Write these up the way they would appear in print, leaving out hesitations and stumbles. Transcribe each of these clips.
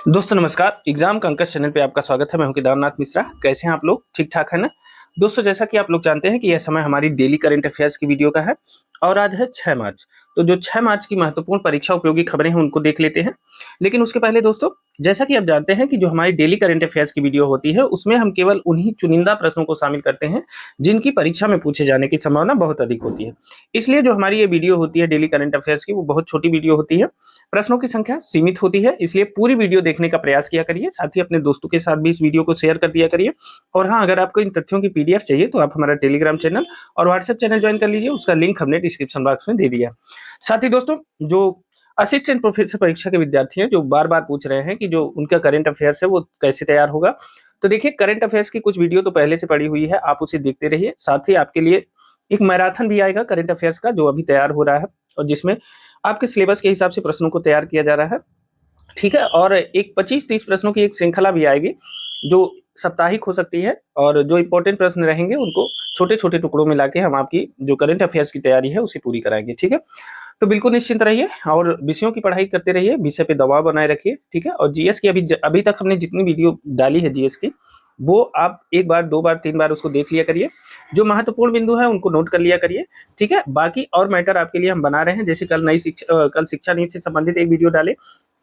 दोस्तों नमस्कार। Exam कंकस channel पे आपका स्वागत है। मैं हूं केदारनाथ मिश्रा। कैसे हैं आप लोग? ठीक ठाक है ना? दोस्तों जैसा कि आप लोग जानते हैं कि यह समय हमारी डेली करंट अफेयर्स की वीडियो का है और आज है 6 मार्च। तो जो 6 मार्च की महत्वपूर्ण परीक्षा उपयोगी खबरें हैं उनको देख लेते हैं। लेकिन उसके पहले दोस्तों, जैसा कि आप जानते हैं कि जो हमारी डेली करंट अफेयर्स की वीडियो होती है उसमें हम केवल उन्हीं चुनिंदा प्रश्नों को शामिल करते हैं जिनकी परीक्षा में पूछे जाने की संभावना बहुत अधिक होती है। इसलिए जो हमारी ये वीडियो होती है डेली करंट अफेयर्स की, वो बहुत छोटी वीडियो होती है। प्रश्नों की संख्या सीमित होती है, इसलिए पूरी वीडियो देखने का प्रयास किया करिए। साथ ही अपने दोस्तों के साथ भी इस वीडियो को शेयर कर दिया करिए। और हाँ, अगर आपको इन तथ्यों की पीडीएफ चाहिए तो आप हमारा टेलीग्राम चैनल और व्हाट्सएप चैनल ज्वाइन कर लीजिए। उसका लिंक हमने डिस्क्रिप्शन बॉक्स में दे दिया। साथ ही दोस्तों, जो असिस्टेंट प्रोफेसर परीक्षा के विद्यार्थी हैं जो बार बार पूछ रहे हैं कि जो उनका करंट अफेयर्स है वो कैसे तैयार होगा, तो देखिए करंट अफेयर्स की कुछ वीडियो तो पहले से पड़ी हुई है, आप उसे देखते रहिए। साथ ही आपके लिए एक मैराथन भी आएगा करंट अफेयर्स का, जो अभी तैयार हो रहा है और जिसमें आपके सिलेबस के हिसाब से प्रश्नों को तैयार किया जा रहा है। ठीक है। और एक 25-30 प्रश्नों की एक श्रृंखला भी आएगी जो साप्ताहिक हो सकती है, और जो इंपॉर्टेंट प्रश्न रहेंगे उनको छोटे छोटे टुकड़ों में लाके हम आपकी जो करंट अफेयर्स की तैयारी है उसे पूरी कराएंगे। ठीक है। तो बिल्कुल निश्चिंत रहिए और विषयों की पढ़ाई करते रहिए, विषय पे दबाव बनाए रखिए। ठीक है। और जीएस की अभी तक हमने जितनी वीडियो डाली है जीएस की, वो आप एक बार, दो बार, तीन बार उसको देख लिया करिए। जो महत्वपूर्ण बिंदु है उनको नोट कर लिया करिए। ठीक है। बाकी और मैटर आपके लिए हम बना रहे हैं, जैसे कल शिक्षा नीति से संबंधित एक वीडियो डाले।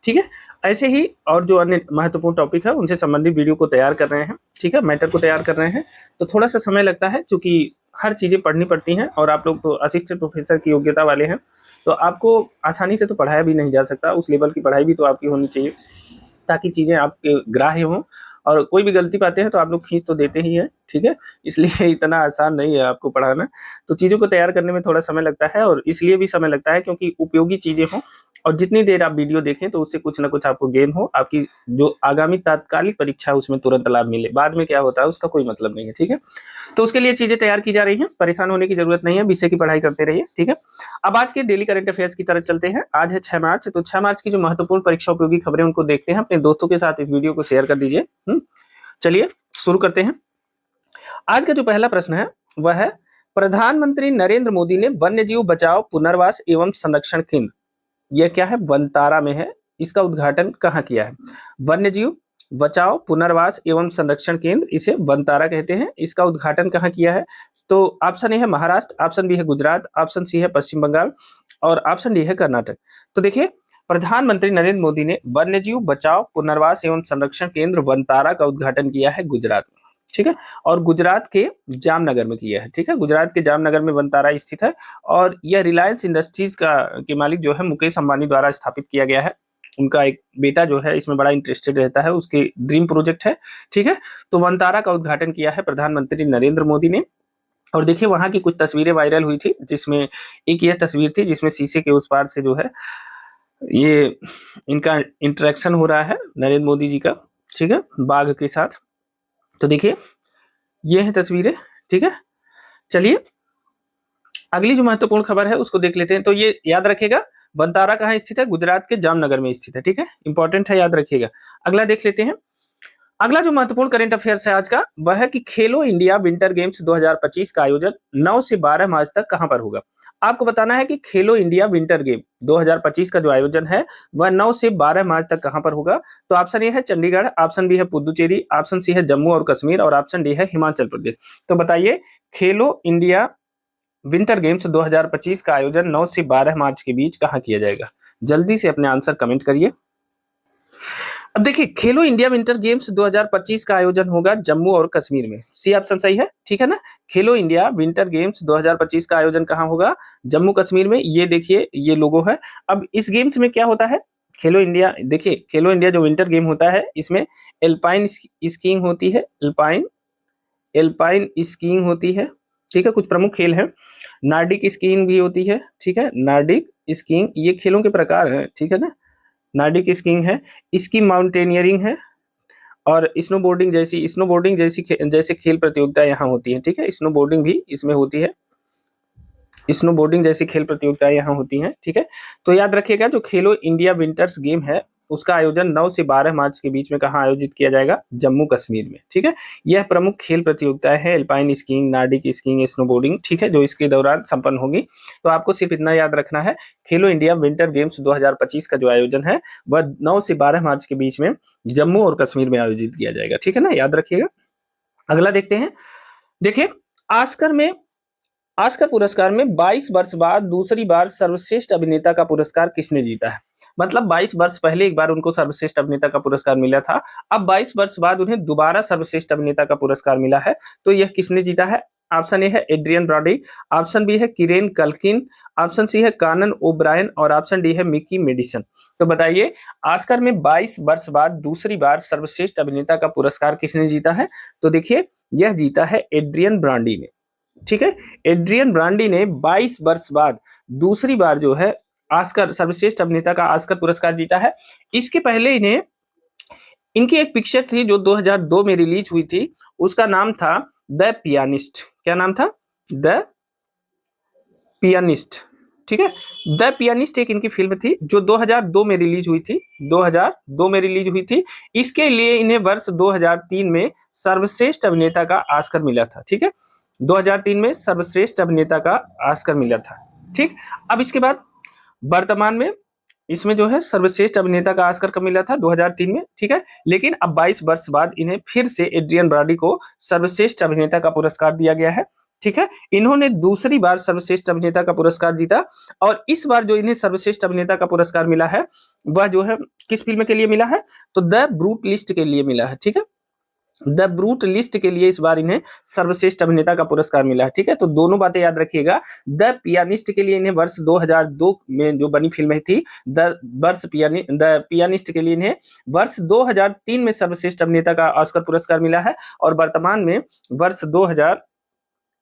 ठीक है। ऐसे ही और जो अन्य महत्वपूर्ण टॉपिक है उनसे संबंधित वीडियो को तैयार कर रहे हैं। ठीक है। मैटर को तैयार कर रहे हैं तो थोड़ा सा समय लगता है, क्योंकि हर चीजें पढ़नी पड़ती हैं और आप लोग तो असिस्टेंट प्रोफेसर की योग्यता वाले हैं, तो आपको आसानी से तो पढ़ाया भी नहीं जा सकता। उस लेवल की पढ़ाई भी तो आपकी होनी चाहिए ताकि चीजें आपके ग्राह्य हों। और कोई भी गलती पाते हैं तो आप लोग खींच तो देते ही हैं। ठीक है। इसलिए इतना आसान नहीं है आपको पढ़ाना। तो चीज़ों को तैयार करने में थोड़ा समय लगता है, और इसलिए भी समय लगता है क्योंकि उपयोगी चीज़ें हों और जितनी देर आप वीडियो देखें तो उससे कुछ ना कुछ आपको गेन हो, आपकी जो आगामी तात्कालिक परीक्षा है उसमें तुरंत लाभ मिले। बाद में क्या होता है उसका कोई मतलब नहीं है। ठीक है। तो उसके लिए चीज़ें तैयार की जा रही हैं, परेशान होने की जरूरत नहीं है, विषय की पढ़ाई करते रहिए। ठीक है। अब आज के डेली करंट अफेयर्स की तरफ चलते हैं। आज है 6 मार्च, तो 6 मार्च की जो महत्वपूर्ण परीक्षा उपयोगी खबरें उनको देखते हैं। अपने दोस्तों के साथ इस वीडियो को शेयर कर दीजिए। चलिए शुरू करते हैं। आज का जो पहला प्रश्न है वह है, प्रधानमंत्री नरेंद्र मोदी ने वन्यजीव बचाओ, पुनर्वास एवं संरक्षण केंद्र, यह क्या है, वनतारा में है, इसका उद्घाटन कहाँ किया है? वन्यजीव बचाओ, पुनर्वास एवं संरक्षण केंद्र, इसे वनतारा कहते हैं। इसका उद्घाटन कहाँ किया है? तो ऑप्शन ए है महाराष्ट्र, ऑप्शन बी है गुजरात, ऑप्शन सी है पश्चिम बंगाल और ऑप्शन डी है कर्नाटक। तो देखिए, प्रधानमंत्री नरेंद्र मोदी ने वन्यजीव बचाओ, पुनर्वास एवं संरक्षण केंद्र वनतारा का उद्घाटन किया है गुजरात में। ठीक है। और गुजरात के जामनगर में किया है। ठीक है। गुजरात के जामनगर में वनतारा स्थित है और यह रिलायंस इंडस्ट्रीज का के मालिक जो है मुकेश अंबानी द्वारा स्थापित किया गया है। उनका एक बेटा जो है इसमें बड़ा इंटरेस्टेड रहता है, उसके ड्रीम प्रोजेक्ट है। ठीक है। तो वनतारा का उद्घाटन किया है प्रधानमंत्री नरेंद्र मोदी ने। और देखिए वहां की कुछ तस्वीरें वायरल हुई थी, जिसमें एक यह तस्वीर थी जिसमें शीशे के उस पार से जो है ये इनका इंटरेक्शन हो रहा है नरेंद्र मोदी जी का। ठीक है। बाघ के साथ। तो देखिए ये है तस्वीरें। ठीक है। चलिए अगली जो महत्वपूर्ण खबर है उसको देख लेते हैं। तो ये याद रखिएगा, वनतारा कहाँ स्थित है? गुजरात के जामनगर में स्थित है। ठीक है। इंपॉर्टेंट है, याद रखिएगा। अगला देख लेते हैं। अगला जो महत्वपूर्ण करंट अफेयर्स है आज का वह है कि खेलो इंडिया विंटर गेम्स 2025 का आयोजन 9 से 12 मार्च तक कहां पर होगा? आपको बताना है कि खेलो इंडिया विंटर गेम 2025 का जो आयोजन है वह 9 से 12 मार्च तक कहां पर होगा? तो ऑप्शन ए है चंडीगढ़, ऑप्शन बी है पुदुचेरी, ऑप्शन सी है जम्मू और कश्मीर और ऑप्शन डी है हिमाचल प्रदेश। तो बताइए, खेलो इंडिया विंटर गेम्स 2025 का आयोजन 9 से 12 मार्च के बीच कहां किया जाएगा? जल्दी से अपने आंसर कमेंट करिए। अब देखिए, खेलो इंडिया विंटर गेम्स 2025 का आयोजन होगा जम्मू और कश्मीर में। सी ऑप्शन सही है। ठीक है ना। खेलो इंडिया विंटर गेम्स 2025 का आयोजन कहाँ होगा? जम्मू कश्मीर में। ये देखिए ये लोगो है। अब इस गेम्स में क्या होता है? खेलो इंडिया, देखिए खेलो इंडिया जो विंटर गेम होता है इसमें एल्पाइन स्कीइंग होती है। एल्पाइन एल्पाइन स्कीइंग होती है। ठीक है। कुछ प्रमुख खेल हैं। नार्डिक स्कीइंग भी होती है। ठीक है। नार्डिक स्कीइंग, ये खेलों के प्रकार हैं। ठीक है ना। नार्डिक स्कीइंग है, स्की माउंटेनियरिंग है और स्नोबोर्डिंग जैसी जैसे खेल प्रतियोगिता यहाँ होती है। ठीक है। स्नोबोर्डिंग भी इसमें होती है। स्नोबोर्डिंग जैसी खेल प्रतियोगिताएं यहाँ होती हैं। ठीक है। तो याद रखिएगा, जो खेलो इंडिया विंटर्स गेम है उसका आयोजन 9 से 12 मार्च के बीच में कहाँ आयोजित किया जाएगा? जम्मू कश्मीर में। ठीक है, यह प्रमुख खेल प्रतियोगिताएं हैं alpine skiing, Nordic skiing, snowboarding, ठीक है, जो इसके दौरान संपन्न होगी। तो आपको सिर्फ इतना याद रखना है, खेलो इंडिया विंटर गेम्स 2025 का जो आयोजन है वह 9 से 12 मार्च के बीच में जम्मू और कश्मीर में आयोजित किया जाएगा। ठीक है ना, याद रखिएगा। अगला देखते हैं। देखिए, ऑस्कर पुरस्कार में 22 वर्ष बाद दूसरी बार सर्वश्रेष्ठ अभिनेता का पुरस्कार किसने जीता है? मतलब 22 वर्ष पहले एक बार उनको सर्वश्रेष्ठ अभिनेता का पुरस्कार मिला था, अब 22 वर्ष बाद उन्हें दोबारा सर्वश्रेष्ठ अभिनेता का पुरस्कार मिला है। तो यह किसने जीता है? ऑप्शन ए है एड्रियन ब्रॉडी, ऑप्शन बी है किरेन कल्किन, ऑप्शन सी है कानन ओब्रायन और ऑप्शन डी है मिकी मेडिसन। तो बताइए, ऑस्कर में 22 वर्ष बाद दूसरी बार सर्वश्रेष्ठ अभिनेता का पुरस्कार किसने जीता है? तो देखिए, यह जीता है एड्रियन ब्रॉडी ने। ठीक है, एड्रियन ब्रॉडी ने 22 वर्ष बाद दूसरी बार जो है ऑस्कर सर्वश्रेष्ठ अभिनेता का ऑस्कर पुरस्कार जीता है। इसके पहले इनकी एक पिक्चर थी जो 2002 में रिलीज हुई थी, उसका नाम था द पियानिस्ट। क्या नाम था? The pianist. ठीक है, द पियानिस्ट एक इनकी फिल्म थी जो 2002 में रिलीज हुई थी, 2002 में रिलीज हुई थी। इसके लिए इन्हें वर्ष 2003 में सर्वश्रेष्ठ अभिनेता का ऑस्कर मिला था। ठीक है, 2003 में सर्वश्रेष्ठ अभिनेता का ऑस्कर मिला था। ठीक, अब इसके बाद वर्तमान में इसमें जो है सर्वश्रेष्ठ अभिनेता का ऑस्कर कब मिला था? 2003 में। ठीक है, लेकिन अब 22 वर्ष बाद इन्हें फिर से एड्रियन ब्रॉडी को सर्वश्रेष्ठ अभिनेता का पुरस्कार दिया गया है। ठीक है, इन्होंने दूसरी बार सर्वश्रेष्ठ अभिनेता का पुरस्कार जीता और इस बार जो इन्हें सर्वश्रेष्ठ अभिनेता का पुरस्कार मिला है वह जो है किस फिल्म के लिए मिला है? तो द ब्रूट लिस्ट के लिए मिला है। ठीक है, द ब्रूट लिस्ट के लिए इस बार इन्हें सर्वश्रेष्ठ अभिनेता का पुरस्कार मिला है। ठीक है, तो दोनों बातें याद रखिएगा। द पियानिस्ट के लिए इन्हें वर्ष 2002 में जो बनी फिल्म थी द पियानिस्ट के लिए इन्हें वर्ष 2003 में सर्वश्रेष्ठ अभिनेता का ऑस्कर पुरस्कार मिला है और वर्तमान में वर्ष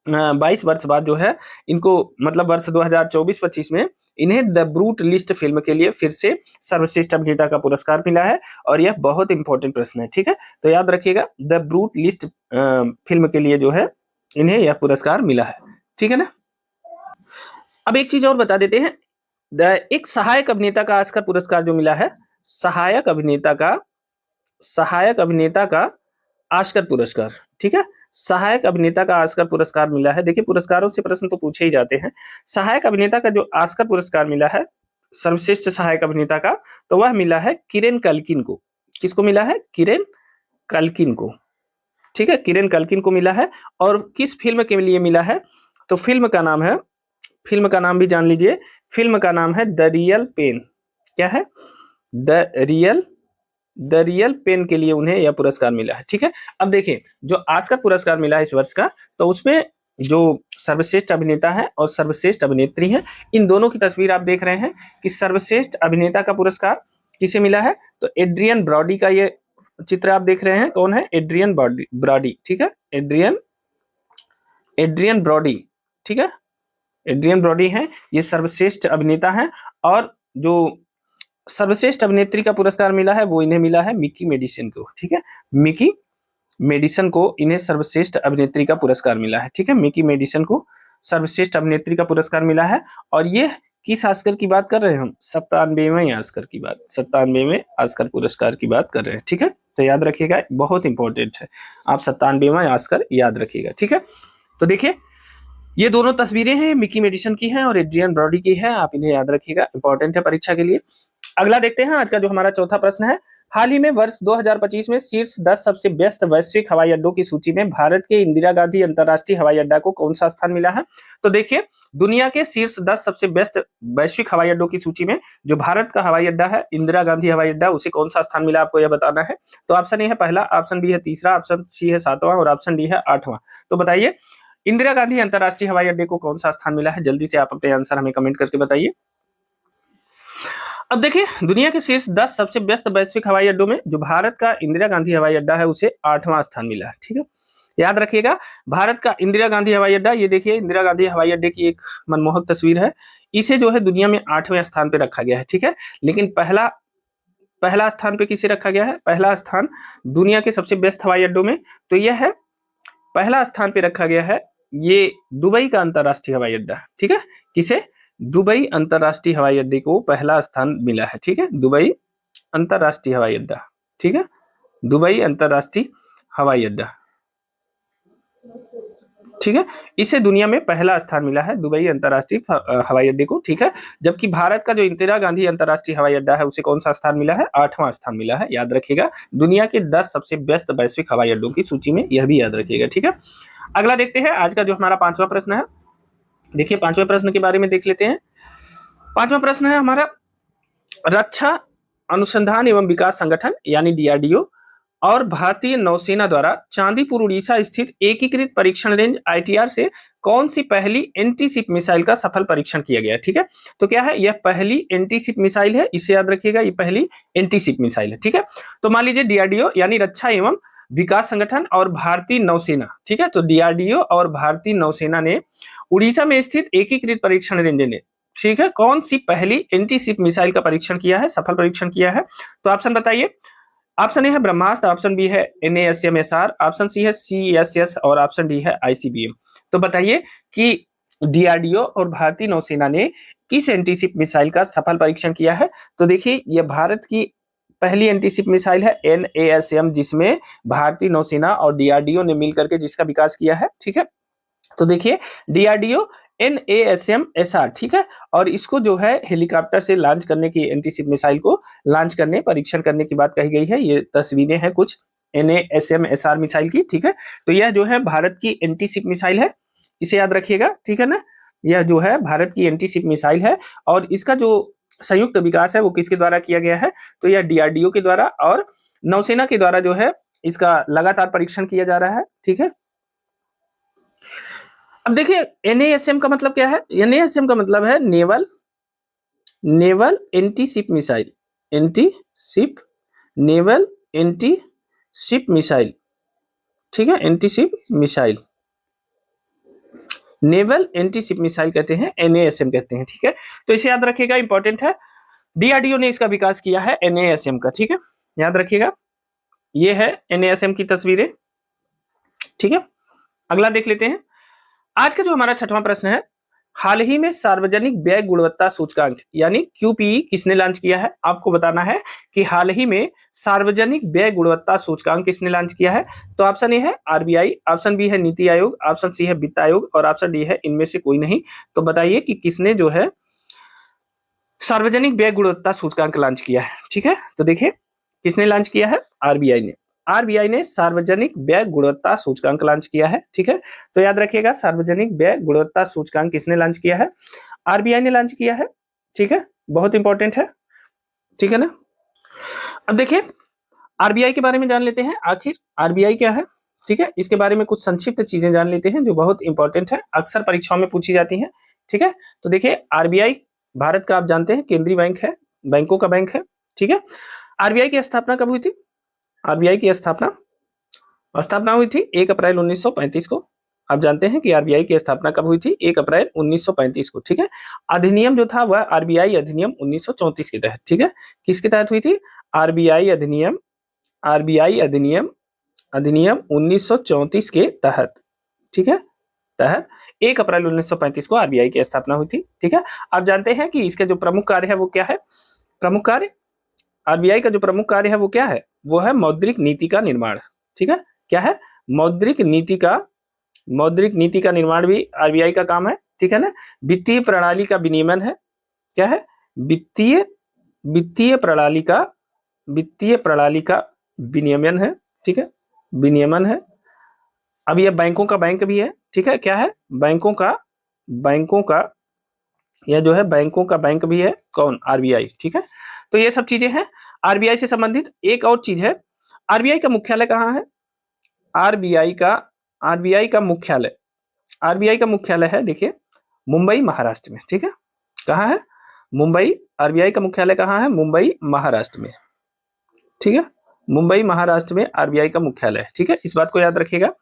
22 वर्ष बाद जो है इनको मतलब वर्ष 2024-25 में इन्हें द ब्रूट लिस्ट फिल्म के लिए फिर से सर्वश्रेष्ठ अभिनेता का पुरस्कार मिला है और यह बहुत इंपॉर्टेंट प्रश्न है। ठीक है, तो याद रखिएगा, द ब्रूट लिस्ट फिल्म के लिए जो है इन्हें यह पुरस्कार मिला है। ठीक है ना। अब एक चीज और बता देते हैं, एक सहायक अभिनेता का ऑस्कर पुरस्कार जो मिला है, सहायक अभिनेता का ऑस्कर पुरस्कार। ठीक है, सहायक अभिनेता का ऑस्कर पुरस्कार मिला है। देखिए, पुरस्कारों से प्रश्न तो पूछे ही जाते हैं। सहायक अभिनेता का जो ऑस्कर पुरस्कार मिला है सर्वश्रेष्ठ सहायक अभिनेता का, तो वह मिला है किरेन कल्किन को। किसको मिला है? किरेन कल्किन को। ठीक है, किरेन कल्किन को मिला है। और किस फिल्म के लिए मिला है? तो फिल्म का नाम भी जान लीजिए। फिल्म का नाम है द रियल पेन। क्या है? द रियल पेन के लिए उन्हें यह पुरस्कार मिला है। ठीक है, अब देखिए, जो ऑस्कर पुरस्कार मिला है इस वर्ष का, तो उसमें जो सर्वश्रेष्ठ अभिनेता है और सर्वश्रेष्ठ अभिनेत्री है, इन दोनों की तस्वीर आप देख रहे हैं कि सर्वश्रेष्ठ अभिनेता का पुरस्कार किसे मिला है? तो एड्रियन ब्रॉडी का ये चित्र आप देख रहे हैं। कौन है? Adrien Brody. ठीक है, एड्रियन ब्रॉडी। ठीक है, एड्रियन ब्रॉडी है, ये सर्वश्रेष्ठ अभिनेता है। और जो सर्वश्रेष्ठ अभिनेत्री का पुरस्कार मिला है वो इन्हें मिला है मिकी मेडिसन को। ठीक है, मिकी मेडिसन को इन्हें सर्वश्रेष्ठ अभिनेत्री का पुरस्कार मिला है। ठीक है, मिकी मेडिसन को सर्वश्रेष्ठ अभिनेत्री का पुरस्कार मिला है। और ये किस ऑस्कर की बात कर रहे हैं हम? 97वें ऑस्कर की बात, 97वें ऑस्कर पुरस्कार की बात कर रहे हैं। ठीक है, तो याद रखिएगा, बहुत इंपॉर्टेंट है, आप 97वां ऑस्कर याद रखिएगा। ठीक है, तो देखिए, ये दोनों तस्वीरें हैं, मिकी मेडिसन की हैं और एड्रियन ब्रॉडी की है, आप इन्हें याद रखिएगा, इंपॉर्टेंट है परीक्षा के लिए। अगला देखते हैं, आज का जो हमारा चौथा प्रश्न है, हाल ही में वर्ष 2025 में शीर्ष 10 सबसे व्यस्त वैश्विक हवाई अड्डों की सूची में भारत के इंदिरा गांधी अंतर्राष्ट्रीय हवाई अड्डा को कौन सा स्थान मिला है? तो देखिए, दुनिया के शीर्ष 10 सबसे व्यस्त वैश्विक हवाई अड्डों की सूची में जो भारत का हवाई अड्डा है, इंदिरा गांधी हवाई अड्डा, उसे कौन सा स्थान मिला, आपको यह बताना है। तो ऑप्शन ए है पहला, ऑप्शन बी है तीसरा, ऑप्शन सी है 7वां और ऑप्शन डी है 8वां। तो बताइए, इंदिरा गांधी अंतर्राष्ट्रीय हवाई अड्डे को कौन सा स्थान मिला है? जल्दी से आप अपने आंसर हमें कमेंट करके बताइए। अब देखिए, दुनिया के शीर्ष 10 सबसे व्यस्त वैश्विक हवाई अड्डों में जो भारत का इंदिरा गांधी हवाई अड्डा है उसे 8वां स्थान मिला है। ठीक है, याद रखिएगा, भारत का इंदिरा गांधी हवाई अड्डा, ये देखिए इंदिरा गांधी हवाई अड्डे की एक मनमोहक तस्वीर है, इसे जो है दुनिया में 8वें स्थान पे रखा गया है। ठीक है, लेकिन पहला स्थान पे किसे रखा गया है? पहला स्थान दुनिया के सबसे व्यस्त हवाई अड्डों में, तो यह है पहला स्थान पे रखा गया है ये दुबई का अंतर्राष्ट्रीय हवाई अड्डा। ठीक है, किसे? दुबई अंतर्राष्ट्रीय हवाई अड्डे को पहला स्थान मिला है। ठीक है, दुबई अंतरराष्ट्रीय हवाई अड्डा, ठीक है, दुबई अंतरराष्ट्रीय हवाई अड्डा, ठीक है। इसे दुनिया में पहला स्थान मिला है दुबई अंतरराष्ट्रीय हवाई अड्डे को, ठीक है। जबकि भारत का जो इंदिरा गांधी अंतरराष्ट्रीय हवाई अड्डा है उसे कौन सा स्थान मिला है, 8वां स्थान मिला है, याद रखिएगा। दुनिया के 10 सबसे व्यस्त वैश्विक हवाई अड्डों की सूची में यह भी याद रखिएगा, ठीक है। अगला देखते हैं आज का जो हमारा 5वां प्रश्न है। देखिए 5वें प्रश्न के बारे में देख लेते हैं। 5वां प्रश्न है हमारा, रक्षा अनुसंधान एवं विकास संगठन यानी डीआरडीओ और भारतीय नौसेना द्वारा चांदीपुर उड़ीसा स्थित एकीकृत परीक्षण रेंज आईटीआर से कौन सी पहली एंटी शिप मिसाइल का सफल परीक्षण किया गया, ठीक है। तो क्या है, यह पहली एंटी शिप मिसाइल है, इसे याद रखिएगा, ये पहली एंटी शिप मिसाइल है, ठीक है। तो मान लीजिए डीआरडीओ यानी रक्षा एवं विकास संगठन और भारतीय नौसेना, ठीक है। तो डीआरडीओ और भारतीय नौसेना ने उड़ीसा में स्थित एकीकृत परीक्षण रेंज ने, ठीक है, कौन सी पहली एंटी शिप मिसाइल का परीक्षण किया है, सफल परीक्षण किया है। तो ऑप्शन बताइए। ऑप्शन ए है ब्रह्मास्त्र, ऑप्शन बी है NASM-SR, ऑप्शन सी है CSS और ऑप्शन डी है ICBM। तो बताइए कि डीआरडीओ और भारतीय नौसेना ने किस एंटीशिप मिसाइल का सफल परीक्षण किया है। तो देखिए यह भारत की पहली एंटीशिप मिसाइल है NASM, जिसमें भारतीय नौसेना और डीआरडीओ ने मिलकर के जिसका विकास किया है, ठीक है। तो देखिए डीआरडीओ NASM-SR, ठीक है, और इसको जो है हेलीकॉप्टर से लॉन्च करने की, एंटीशिप मिसाइल को लॉन्च करने, परीक्षण करने की बात कही गई है। ये तस्वीरें हैं कुछ NASM-SR मिसाइल की, ठीक है। तो यह जो है भारत की एंटीशिप मिसाइल है, इसे याद रखिएगा, ठीक है ना। यह जो है भारत की एंटीशिप मिसाइल है और इसका जो संयुक्त विकास है वो किसके द्वारा किया गया है, तो यह डीआरडीओ के द्वारा और नौसेना के द्वारा जो है इसका लगातार परीक्षण किया जा रहा है, ठीक है। अब देखिए NASM का मतलब क्या है, NASM का मतलब है naval anti ship missile, naval anti ship missile, ठीक है, anti ship missile, naval anti ship missile कहते हैं, NASM कहते हैं, ठीक है। तो इसे याद रखिएगा, इंपॉर्टेंट है। डीआरडीओ ने इसका विकास किया है NASM का, ठीक है, याद रखिएगा। ये है NASM की तस्वीरें, ठीक है। अगला देख लेते हैं। आज का जो हमारा 6वां प्रश्न है, हाल ही में सार्वजनिक व्यय गुणवत्ता सूचकांक यानी QPE किसने लॉन्च किया है। आपको बताना है कि हाल ही में सार्वजनिक व्यय गुणवत्ता सूचकांक किसने लॉन्च किया है। तो ऑप्शन ए है RBI, ऑप्शन बी है नीति आयोग, ऑप्शन सी है वित्त आयोग और ऑप्शन डी है इनमें से कोई नहीं। तो बताइए कि किसने जो है सार्वजनिक व्यय गुणवत्ता सूचकांक लॉन्च किया है, ठीक है। तो देखिए किसने लॉन्च किया है, आरबीआई ने सार्वजनिक व्यय गुणवत्ता सूचकांक लॉन्च किया है, ठीक है। तो याद रखिएगा सार्वजनिक व्यय गुणवत्ता सूचकांक किसने लॉन्च किया है, आरबीआई ने लॉन्च किया है, ठीक है, बहुत इंपॉर्टेंट है, ठीक है ना। अब देखिए आरबीआई के बारे में जान लेते हैं, आखिर आरबीआई क्या है, ठीक है। इसके बारे में कुछ संक्षिप्त चीजें जान लेते हैं जो बहुत इंपॉर्टेंट है, अक्सर परीक्षाओं में पूछी जाती है, ठीक है। तो देखिए आरबीआई भारत का आप जानते हैं केंद्रीय बैंक है, बैंकों का बैंक है, ठीक है। आरबीआई की स्थापना कब हुई थी, आरबीआई की स्थापना हुई थी 1 अप्रैल 1935 को। आप जानते हैं कि आरबीआई की स्थापना कब हुई थी, 1 अप्रैल 1935 को, ठीक है। अधिनियम जो था वह आरबीआई अधिनियम 1934 के तहत, ठीक है, किसके तहत हुई थी, आरबीआई अधिनियम 1934 के तहत, ठीक है, तहत 1 अप्रैल 1935 को आरबीआई की स्थापना हुई थी, ठीक है। आप जानते हैं कि इसके जो प्रमुख कार्य है वो क्या है, प्रमुख कार्य आरबीआई का जो प्रमुख कार्य है वो क्या है, वो है मौद्रिक नीति का निर्माण, ठीक है। क्या है, मौद्रिक नीति का निर्माण भी आरबीआई का काम है, ठीक है ना। वित्तीय प्रणाली का विनियमन है, क्या है, वित्तीय प्रणाली का विनियमन है, ठीक है, विनियमन है। अब यह बैंकों का बैंक भी है, ठीक है, क्या है, बैंकों का यह जो है बैंकों का बैंक भी है, कौन, आरबीआई, ठीक है। तो ये सब चीजें हैं आरबीआई से संबंधित। एक और चीज है, आरबीआई का मुख्यालय कहाँ है, आरबीआई का मुख्यालय है, देखिए मुंबई महाराष्ट्र में, ठीक है, कहाँ है, मुंबई, आरबीआई का मुख्यालय कहाँ है, मुंबई महाराष्ट्र में, ठीक है, मुंबई महाराष्ट्र में आरबीआई का मुख्यालय है, ठीक है, इस बात को याद रखिएगा।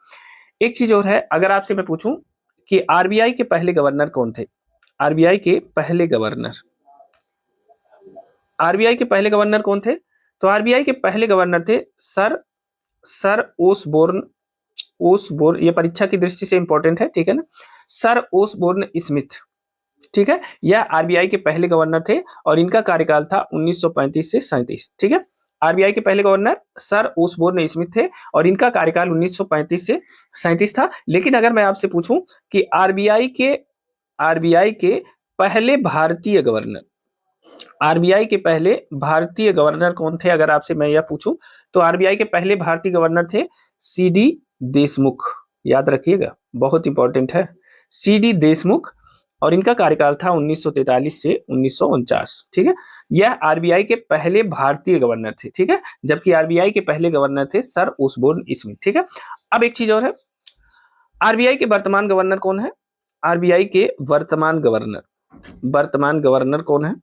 एक चीज और है, अगर आपसे मैं पूछूं कि आरबीआई के पहले गवर्नर कौन थे, आरबीआई के पहले गवर्नर कौन थे, तो आरबीआई के पहले गवर्नर थे सर ओसबोर्न, ये परीक्षा की दृष्टि से इंपॉर्टेंट है, ठीक है ना, सर ओसबोर्न स्मिथ, ठीक है। यह आरबीआई के पहले गवर्नर थे और इनका कार्यकाल था 1935 से 37। ठीक है। आरबीआई के पहले गवर्नर सर ओसबोर्न स्मिथ थे और इनका कार्यकाल 1935 से 37 था। लेकिन अगर मैं आपसे पूछूं कि आरबीआई के पहले भारतीय गवर्नर, आरबीआई के पहले भारतीय गवर्नर कौन थे, अगर आपसे मैं यह पूछूं तो आरबीआई के पहले भारतीय गवर्नर थे सीडी देशमुख। याद रखिएगा, बहुत इंपॉर्टेंट है, सीडी देशमुख। और इनका कार्यकाल था 1943 से 1949। ठीक है। यह आरबीआई के पहले भारतीय गवर्नर थे। ठीक है। जबकि आरबीआई के पहले गवर्नर थे सर ओसबोर्न स्मिथ। ठीक है। अब एक चीज और है, आरबीआई के वर्तमान गवर्नर कौन है? आरबीआई के वर्तमान गवर्नर कौन है,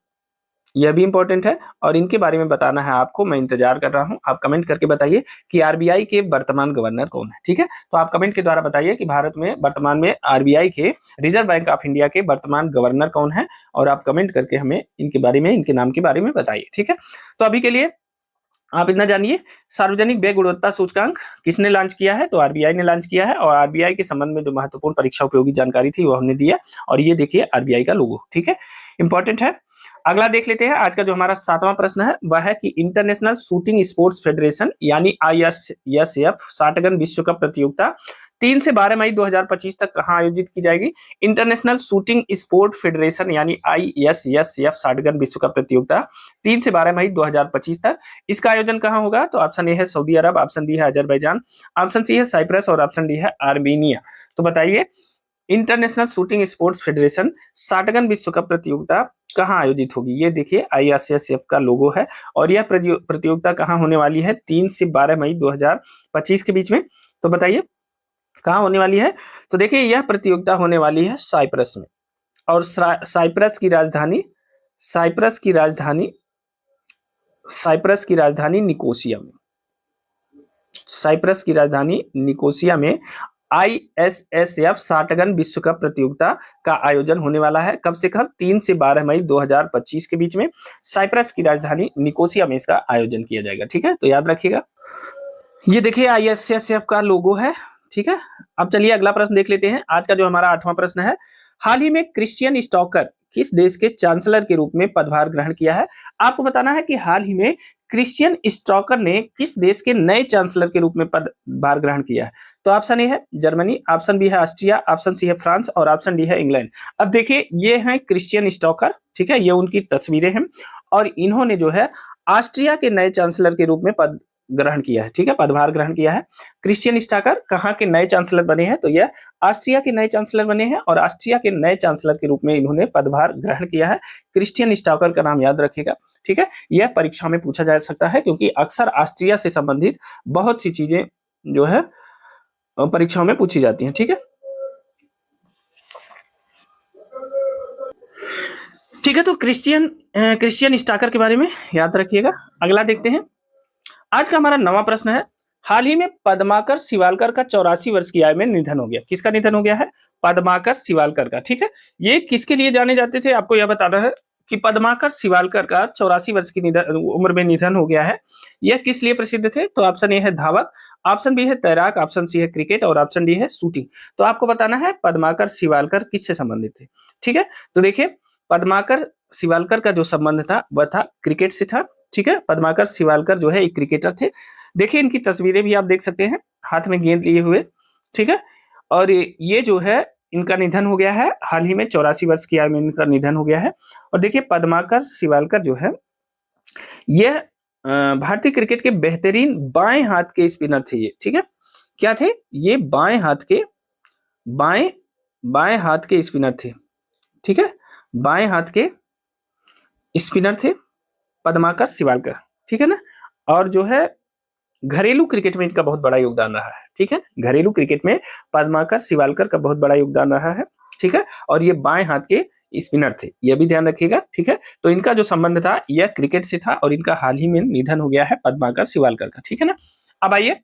यह भी इंपॉर्टेंट है और इनके बारे में बताना है आपको। मैं इंतजार कर रहा हूं, आप कमेंट करके बताइए कि आरबीआई के वर्तमान गवर्नर कौन है। ठीक है। तो आप कमेंट के द्वारा बताइए कि भारत में वर्तमान में आरबीआई के, रिजर्व बैंक ऑफ इंडिया के वर्तमान गवर्नर कौन है, और आप कमेंट करके हमें इनके बारे में, इनके नाम के बारे में बताइए। ठीक है। तो अभी के लिए आप इतना जानिए, सार्वजनिक व्यय गुणवत्ता सूचकांक किसने लॉन्च किया है? तो आरबीआई ने लॉन्च किया है और आरबीआई के संबंध में जो महत्वपूर्ण परीक्षा उपयोगी जानकारी थी वो हमने दिया। और ये देखिए आरबीआई का लोगो। ठीक है, इंपॉर्टेंट है। अगला देख लेते हैं। आज का जो हमारा 7वां प्रश्न है वह है कि इंटरनेशनल शूटिंग स्पोर्ट्स फेडरेशन यानी आईएसएसएफ 60 गन विश्व कप प्रतियोगिता 3 से 12 मई 2025 तक कहां आयोजित की जाएगी? इंटरनेशनल शूटिंग स्पोर्ट फेडरेशन यानी आईएसएसएफ 60 गन विश्व कप प्रतियोगिता 3 से 12 मई 2025 तक, इसका आयोजन कहां होगा? तो ऑप्शन ए है सऊदी अरब, ऑप्शन बी है अजरबैजान, ऑप्शन सी है साइप्रस और ऑप्शन डी है आर्मेनिया। तो बताइए, international shooting sports federation 60 gun विश्व कप प्रतियोगिता कहां आयोजित होगी? ये देखिए आईएसएसएफ का लोगो है और यह प्रतियोगिता कहां होने वाली है? 3 से 12 मई 2025 के बीच में। तो बताइए कहां होने वाली है? तो देखिए यह प्रतियोगिता होने वाली है साइप्रस में, और साइप्रस की राजधानी निकोसिया में। साइप्रस की राजधानी निकोसिया में आईएसएसएफ 60 गन विश्व कप प्रतियोगिता का आयोजन होने वाला है। कब से कब? 3 से 12 मई 2025 के बीच में साइप्रस की राजधानी निकोसिया में इसका आयोजन किया जाएगा। ठीक है, तो याद रखिएगा। ये देखिए आईएसएसएफ का लोगो है। ठीक है। अब चलिए अगला प्रश्न देख लेते हैं। आज का जो हमारा 8वां प्रश्न है, हाल ही में क्रिश्चियन स्टॉकर किस देश के चांसलर के रूप में पदभार ग्रहण किया है? आपको बताना है कि हाल ही में क्रिश्चियन स्टॉकर ने किस देश के नए चांसलर के रूप में पदभार ग्रहण किया है? तो ऑप्शन ए है जर्मनी, ऑप्शन बी है ऑस्ट्रिया, ऑप्शन सी है फ्रांस और ऑप्शन डी है इंग्लैंड। अब देखिए ये हैं क्रिश्चियन स्टॉकर। ठीक है, ये उनकी तस्वीरें हैं और इन्होंने जो है ऑस्ट्रिया के नए चांसलर के रूप में पद ग्रहण किया है। ठीक है, पदभार ग्रहण किया है। क्रिश्चियन स्टॉकर कहाँ के नए चांसलर बने हैं? तो यह ऑस्ट्रिया के नए चांसलर बने हैं और ऑस्ट्रिया के नए चांसलर के रूप में इन्होंने पदभार ग्रहण किया है। क्रिश्चियन स्टॉकर का नाम याद रखिएगा। ठीक है, यह परीक्षा में पूछा जा सकता है क्योंकि अक्सर ऑस्ट्रिया से संबंधित बहुत सी चीजें जो है परीक्षाओं में पूछी जाती हैं। ठीक है, ठीक है, तो क्रिश्चियन स्टॉकर के बारे में याद रखिएगा। अगला देखते हैं। आज का हमारा 9वां प्रश्न है, हाल ही में पद्माकर शिवालकर का 84 वर्ष की आयु में निधन हो गया। किसका निधन हो गया है? पद्माकर शिवालकर का। ठीक है, ये किसके लिए जाने जाते थे आपको यह बताना है कि पद्माकर शिवालकर का 84 वर्ष की उम्र में निधन हो गया है। यह किस लिए प्रसिद्ध थे? तो ऑप्शन ए है धावक, ऑप्शन बी है तैराक, ऑप्शन सी है क्रिकेट और ऑप्शन डी है शूटिंग। तो आपको बताना है पद्माकर शिवालकर किससे संबंधित थे। ठीक है, तो देखिए पद्माकर शिवालकर का जो संबंध था वह था क्रिकेट से था। ठीक है, पद्माकर शिवालकर जो है एक क्रिकेटर थे। देखिए इनकी तस्वीरें भी आप देख सकते हैं, हाथ में गेंद लिए हुए। ठीक है, और ये जो है इनका निधन हो गया है हाल ही में, 84 वर्ष की आयु में इनका निधन हो गया है। और देखिए पद्माकर शिवालकर जो है यह भारतीय क्रिकेट के बेहतरीन बाएं हाथ के स्पिनर थे ये। ठीक है, क्या थे ये? बाएं हाथ के स्पिनर थे। ठीक है, बाएं हाथ के स्पिनर थे पद्माकर शिवालकर। ठीक है ना, और जो है घरेलू क्रिकेट में इनका बहुत बड़ा योगदान रहा है। ठीक है, घरेलू क्रिकेट में पद्माकर शिवालकर का बहुत बड़ा योगदान रहा है। ठीक है, और ये बाएं हाथ के स्पिनर थे, यह भी ध्यान रखिएगा। ठीक है, तो इनका जो संबंध था यह क्रिकेट से था और इनका हाल ही में निधन हो गया है पद्माकर शिवालकर का। ठीक है ना, अब आइए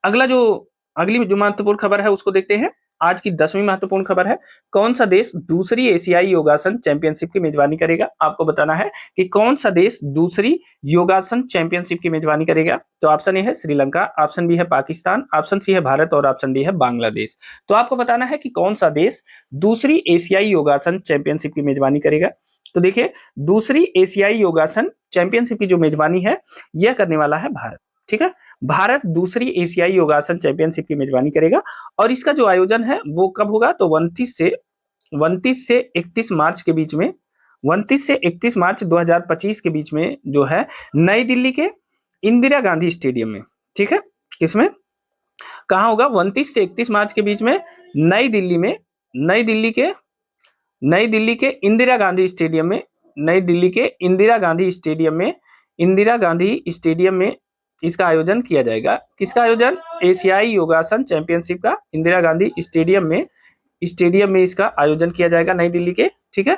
अगली जो महत्वपूर्ण खबर है उसको देखते हैं। आज की 10वीं महत्वपूर्ण खबर है, कौन सा देश दूसरी एशियाई योगासन चैंपियनशिप की मेजबानी करेगा? आपको बताना है कि कौन सा देश दूसरी योगासन चैंपियनशिप की मेजबानी करेगा। तो ऑप्शन ए है श्रीलंका, ऑप्शन बी है पाकिस्तान, ऑप्शन सी है भारत और ऑप्शन डी है बांग्लादेश। तो आपको बताना है कि कौन सा देश दूसरी एशियाई योगासन चैंपियनशिप की मेजबानी करेगा। तो देखिए, दूसरी एशियाई योगासन चैंपियनशिप की जो मेजबानी है यह करने वाला है भारत। ठीक है, भारत दूसरी एशियाई योगासन चैंपियनशिप की मेजबानी करेगा और इसका जो आयोजन है वो कब होगा? तो 29 से 31 मार्च के बीच में, 29 से 31 मार्च 2025 के बीच में जो है नई दिल्ली के इंदिरा गांधी स्टेडियम में। ठीक है, किसमें, कहां होगा? 29 से 31 मार्च के बीच में नई दिल्ली में, नई दिल्ली के इंदिरा गांधी स्टेडियम में, नई दिल्ली के इंदिरा गांधी स्टेडियम में, इंदिरा गांधी स्टेडियम में इसका आयोजन किया जाएगा। किसका आयोजन? एशियाई योगासन चैंपियनशिप का इंदिरा गांधी स्टेडियम में इसका आयोजन किया जाएगा नई दिल्ली के। ठीक है,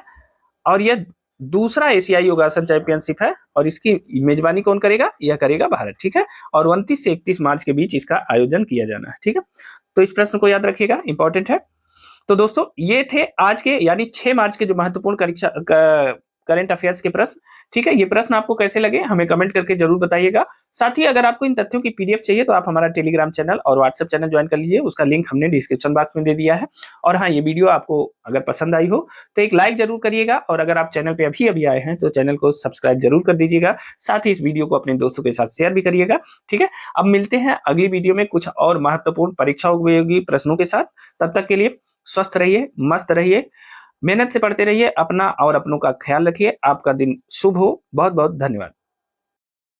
और यह दूसरा एशियाई योगासन चैंपियनशिप है और इसकी मेजबानी कौन करेगा? यह करेगा भारत। ठीक है, और 29 से 31 मार्च के बीच इसका आयोजन किया जाना है। ठीक है, तो इस प्रश्न को याद रखिएगा, इंपॉर्टेंट है। तो दोस्तों ये थे आज के यानी 6 मार्च के जो महत्वपूर्ण करंट अफेयर्स के प्रश्न। ठीक है, ये प्रश्न आपको कैसे लगे हमें कमेंट करके जरूर बताइएगा। साथ ही अगर आपको इन तथ्यों की पीडीएफ चाहिए तो आप हमारा टेलीग्राम चैनल और व्हाट्सएप चैनल ज्वाइन कर लीजिए, उसका लिंक हमने डिस्क्रिप्शन बॉक्स में दे दिया है। और हाँ, ये वीडियो आपको अगर पसंद आई हो तो एक लाइक जरूर करिएगा और अगर आप चैनल पे अभी आए हैं तो चैनल को सब्सक्राइब जरूर कर दीजिएगा। साथ ही इस वीडियो को अपने दोस्तों के साथ शेयर भी करिएगा। ठीक है, अब मिलते हैं अगली वीडियो में कुछ और महत्वपूर्ण परीक्षा उपयोगी प्रश्नों के साथ। तब तक के लिए स्वस्थ रहिए, मस्त रहिए, मेहनत से पढ़ते रहिए, अपना और अपनों का ख्याल रखिए। आपका दिन शुभ हो। बहुत बहुत धन्यवाद।